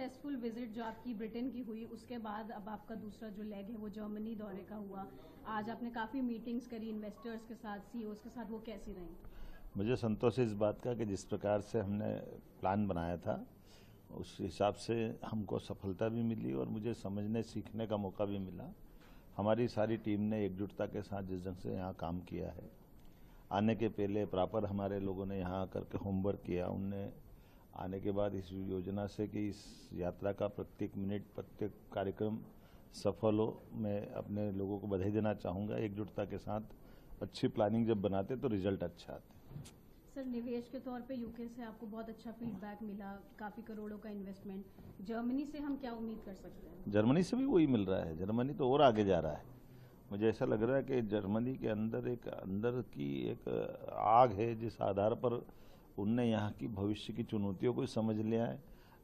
Successful visit जो आपकी Britain की हुई, उसके बाद अब आपका दूसरा जो लेग है वो जर्मनी दौरे का हुआ। आज आपने काफ़ी मीटिंग्स करी इन्वेस्टर्स के साथ, सीईओज के साथ, वो कैसी रही? मुझे संतोष है इस बात का कि जिस प्रकार से हमने प्लान बनाया था उस हिसाब से हमको सफलता भी मिली और मुझे समझने सीखने का मौका भी मिला। हमारी सारी टीम ने एकजुटता के साथ जिस ढंग से यहाँ काम किया है, आने के पहले प्रॉपर हमारे लोगों ने यहाँ आकर के होमवर्क किया। उनने आने के बाद इस योजना से कि इस यात्रा का प्रत्येक मिनट प्रत्येक कार्यक्रम सफल हो, मैं अपने लोगों को बधाई देना चाहूँगा। एकजुटता के साथ अच्छी प्लानिंग जब बनाते तो रिजल्ट अच्छा आते। सर, निवेश के तौर पे यूके से आपको बहुत अच्छा फीडबैक मिला, काफ़ी करोड़ों का इन्वेस्टमेंट। जर्मनी से हम क्या उम्मीद कर सकते हैं? जर्मनी से भी वही मिल रहा है। जर्मनी तो और आगे जा रहा है। मुझे ऐसा लग रहा है कि जर्मनी के अंदर की एक आग है जिस आधार पर उनने यहाँ की भविष्य की चुनौतियों को समझ लिया है।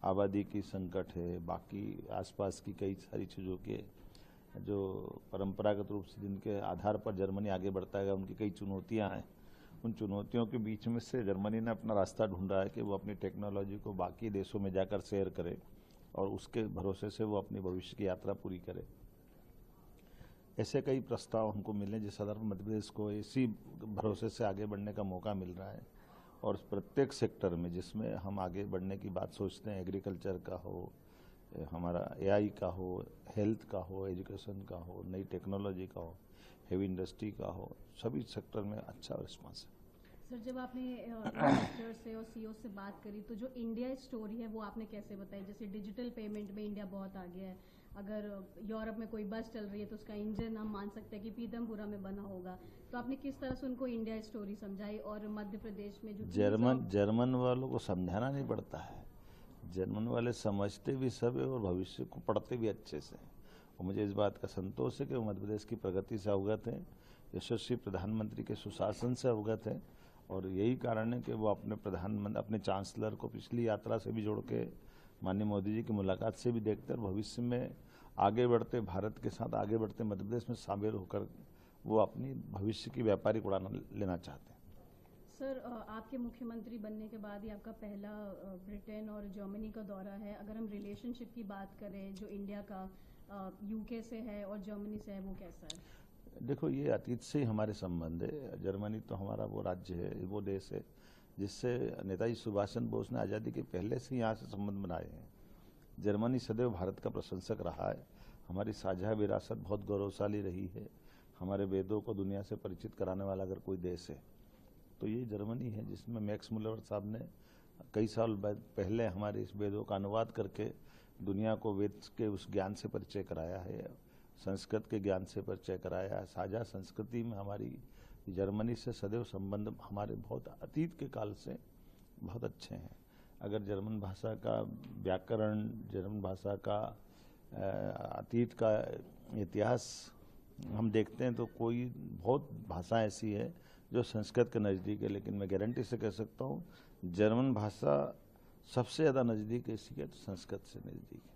आबादी की संकट है, बाकी आसपास की कई सारी चीज़ों के जो परंपरागत रूप से जिनके आधार पर जर्मनी आगे बढ़ता है, उनकी कई चुनौतियाँ हैं। उन चुनौतियों के बीच में से जर्मनी ने अपना रास्ता ढूंढा है कि वो अपनी टेक्नोलॉजी को बाकी देशों में जाकर शेयर करे और उसके भरोसे से वो अपनी भविष्य की यात्रा पूरी करे। ऐसे कई प्रस्ताव हमको मिले जिस आधार पर मध्य प्रदेश को इसी भरोसे से आगे बढ़ने का मौका मिल रहा है। और प्रत्येक सेक्टर में जिसमें हम आगे बढ़ने की बात सोचते हैं, एग्रीकल्चर का हो, हमारा एआई का हो, हेल्थ का हो, एजुकेशन का हो, नई टेक्नोलॉजी का हो, हेवी इंडस्ट्री का हो, सभी सेक्टर में अच्छा रिस्पांस है। सर, जब आपने इन्वेस्टर से और सीईओ से बात करी तो जो इंडिया स्टोरी है वो आपने कैसे बताई? जैसे डिजिटल पेमेंट में इंडिया बहुत आगे है। अगर यूरोप में कोई बस चल रही है तो उसका इंजन हम मान सकते हैं कि पीतमपुरा में बना होगा। तो आपने किस तरह से उनको इंडिया स्टोरी समझाई? और मध्य प्रदेश में जो जर्मन वालों को समझाना नहीं पड़ता है। जर्मन वाले समझते भी सब है और भविष्य को पढ़ते भी अच्छे से। और मुझे इस बात का संतोष है कि वो मध्य प्रदेश की प्रगति से अवगत हैं, यशस्वी प्रधानमंत्री के सुशासन से अवगत हैं। और यही कारण है कि वो अपने चांसलर को पिछली यात्रा से भी जोड़ के माननीय मोदी जी की मुलाकात से भी देखते हैं और भविष्य में आगे बढ़ते भारत के साथ आगे बढ़ते मध्य प्रदेश में शामिल होकर वो अपनी भविष्य की व्यापारिक उड़ान लेना चाहते हैं। सर, आपके मुख्यमंत्री बनने के बाद ही आपका पहला ब्रिटेन और जर्मनी का दौरा है। अगर हम रिलेशनशिप की बात करें जो इंडिया का यूके से है और जर्मनी से है, वो कैसा है? देखो, ये अतीत से ही हमारे संबंध है। जर्मनी तो हमारा वो राज्य है, वो देश है जिससे नेताजी सुभाष चंद्र बोस ने आज़ादी के पहले से यहाँ से संबंध बनाए हैं। जर्मनी सदैव भारत का प्रशंसक रहा है। हमारी साझा विरासत बहुत गौरवशाली रही है। हमारे वेदों को दुनिया से परिचित कराने वाला अगर कोई देश है तो ये जर्मनी है, जिसमें मैक्स मुलर साहब ने कई साल पहले हमारे इस वेदों का अनुवाद करके दुनिया को वेद के उस ज्ञान से परिचय कराया है, संस्कृत के ज्ञान से परिचय कराया है। साझा संस्कृति में हमारी जर्मनी से सदैव संबंध हमारे बहुत अतीत के काल से बहुत अच्छे हैं। अगर जर्मन भाषा का व्याकरण, जर्मन भाषा का अतीत का इतिहास हम देखते हैं तो कोई बहुत भाषा ऐसी है जो संस्कृत के नज़दीक है, लेकिन मैं गारंटी से कह सकता हूँ जर्मन भाषा सबसे ज़्यादा नज़दीक ऐसी है तो संस्कृत से नज़दीक है।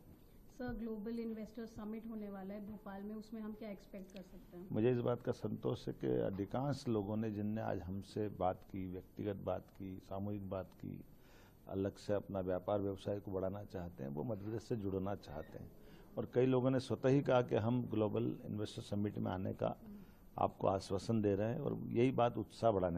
सर, ग्लोबल इन्वेस्टर समिट होने वाला है भोपाल में, उसमें हम क्या एक्सपेक्ट कर सकते हैं? मुझे इस बात का संतोष है कि अधिकांश लोगों ने जिनने आज हमसे बात की, व्यक्तिगत बात की, सामूहिक बात की, अलग से अपना व्यापार व्यवसाय को बढ़ाना चाहते हैं, वो मध्य प्रदेश से जुड़ना चाहते हैं। और कई लोगों ने स्वतः ही कहा कि हम ग्लोबल इन्वेस्टर समिट में आने का आपको आश्वासन दे रहे हैं और यही बात उत्साह बढ़ाने